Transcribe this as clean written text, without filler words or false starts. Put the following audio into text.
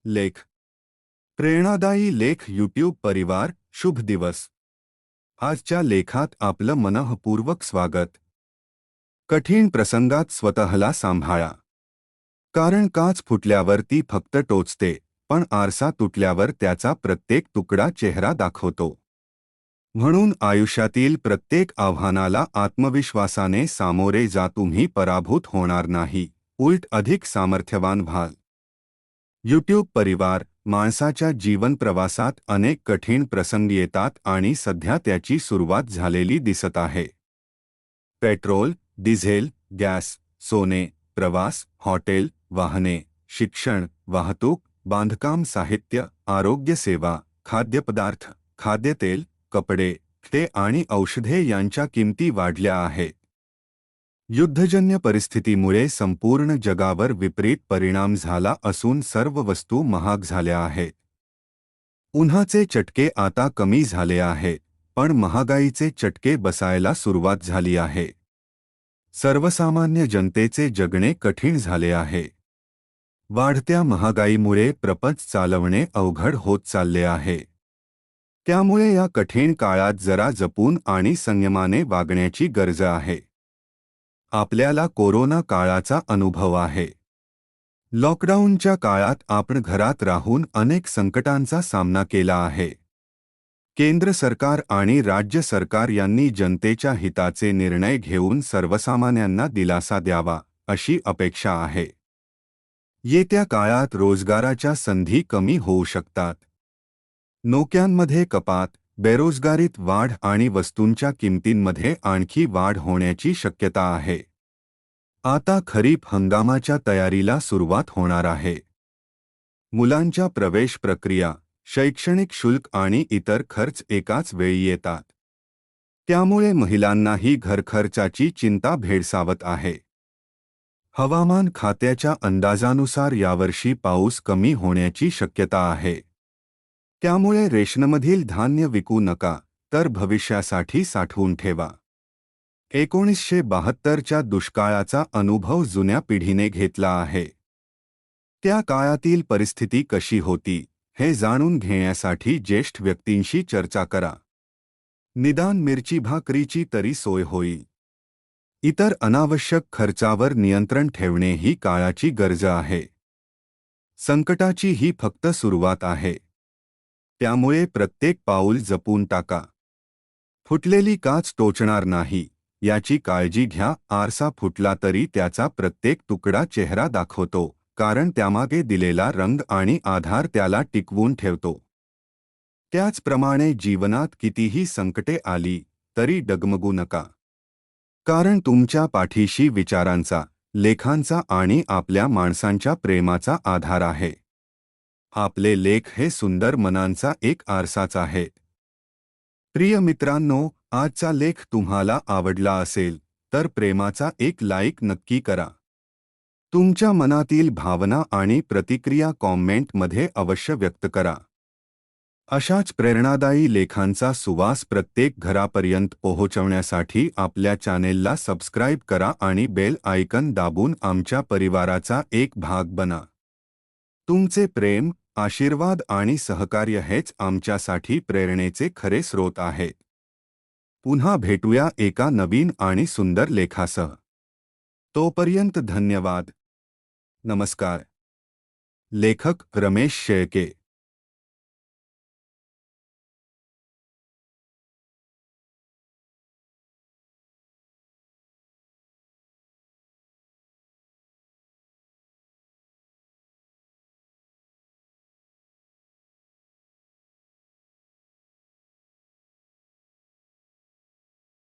लेख प्रेरणादायी लेख यूट्यूब परिवार शुभ दिवस. आजच्या लेखात आपलं मनःपूर्वक स्वागत. कठीण प्रसंगात स्वतःला सांभाळा. कारण काच फुटल्यावर ती फक्त टोचते, पण आरसा तुटल्यावर त्याचा प्रत्येक तुकडा चेहरा दाखवतो. म्हणून आयुष्यातील प्रत्येक आव्हानाला आत्मविश्वासाने सामोरे जा. तुम्ही पराभूत होणार नाही, उलट अधिक सामर्थ्यवान व्हाल. यूट्यूब परिवार. माणसाच्या जीवनप्रवासात अनेक कठीण प्रसंग येतात आणि सध्या त्याची सुरुवात झालेली दिसत आहे. पेट्रोल, डिझेल, गॅस, सोने, प्रवास, हॉटेल, वाहने, शिक्षण, वाहतूक, बांधकाम साहित्य, आरोग्य सेवा, खाद्यपदार्थ, खाद्यतेल, कपडे, ते आणि औषधे यांच्या किमती वाढल्या आहेत. युद्धजन्य परिस्थितीमुळे संपूर्ण जगावर विपरीत परिणाम झाला असून सर्व वस्तू महाग झाल्या आहेत. उन्हाचे चटके आता कमी झाले आहेत, पण महागाईचे चटके बसायला सुरुवात झाली आहे. सर्वसामान्य जनतेचे जगणे कठीण झाले आहे. वाढत्या महागाईमुळे प्रपंच चालवणे अवघड होत चालले आहे. त्यामुळे या कठीण काळात जरा जपून आणि संयमाने वागण्याची गरज आहे. आपल्याला कोरोना काळाचा अनुभव आहे. लॉकडाऊनच्या काळात आपण घरात राहून अनेक संकटांचा सामना केला आहे. केंद्र सरकार आणि राज्य सरकार यांनी जनतेच्या हिताचे निर्णय घेऊन सर्वसामान्यांना दिलासा द्यावा, अशी अपेक्षा आहे. येत्या काळात रोजगाराच्या संधी कमी होऊ शकतात. नोकऱ्यांमध्ये कपात, बेरोजगारीत वाढ आणि वस्तूंच्या किमतींमध्ये आणखी वाढ होण्याची शक्यता आहे. आता खरीप हंगामाच्या तयारीला सुरुवात होणार आहे. मुलांच्या प्रवेश प्रक्रिया, शैक्षणिक शुल्क आणि इतर खर्च एकाच वेळी येतात. त्यामुळे महिलांनाही घरखर्चाची चिंता भेडसावत आहे. हवामान खात्याच्या अंदाजानुसार यावर्षी पाऊस कमी होण्याची शक्यता आहे. त्यामुळे रेशनमधील धान्य विकू नका, तर भविष्यासाठी साठवून ठेवा. 1972च्या दुष्काळाचा अनुभव जुन्या पिढीने घेतला आहे. त्या काळातील परिस्थिती कशी होती, हे जाणून घेण्यासाठी ज्येष्ठ व्यक्तींशी चर्चा करा. निदान मिरची भाकरीची तरी सोय होईल. इतर अनावश्यक खर्चावर नियंत्रण ठेवणे ही काळाची गरज आहे. संकटाची ही फक्त सुरुवात आहे. त्यामुळे प्रत्येक पाऊल जपून टाका. फुटलेली काच टोचणार नाही, याची काळजी घ्या. आरसा फुटला तरी त्याचा प्रत्येक तुकडा चेहरा दाखवतो, कारण त्यामागे दिलेला रंग आणि आधार त्याला टिकवून ठेवतो. त्याचप्रमाणे जीवनात कितीही संकटे आली तरी डगमगू नका. कारण तुमच्या पाठीशी विचारांचा, लेखांचा आणि आपल्या माणसांच्या प्रेमाचा आधार आहे. आपले लेख हे सुंदर मनांचा एक आरसाच आहे. प्रिय मित्रांनो, आजचा लेख तुम्हाला आवडला असेल तर प्रेमाचा एक लाईक नक्की करा. तुमच्या मनातील भावना आणि प्रतिक्रिया कॉमेंटमध्ये अवश्य व्यक्त करा. अशाच प्रेरणादायी लेखांचा सुवास प्रत्येक घरापर्यंत पोहोचवण्यासाठी आपल्या चॅनेलला सबस्क्राईब करा आणि बेल आयकन दाबून आमच्या परिवाराचा एक भाग बना. तुमचे प्रेम, आशीर्वाद आणि सहकार्य हेच आमच्यासाठी प्रेरणेचे खरे स्रोत आहेत. पुन्हा भेटूया एका नवीन आणि सुंदर लेखासह. तोपर्यंत धन्यवाद. नमस्कार. लेखक रमेश शेळके.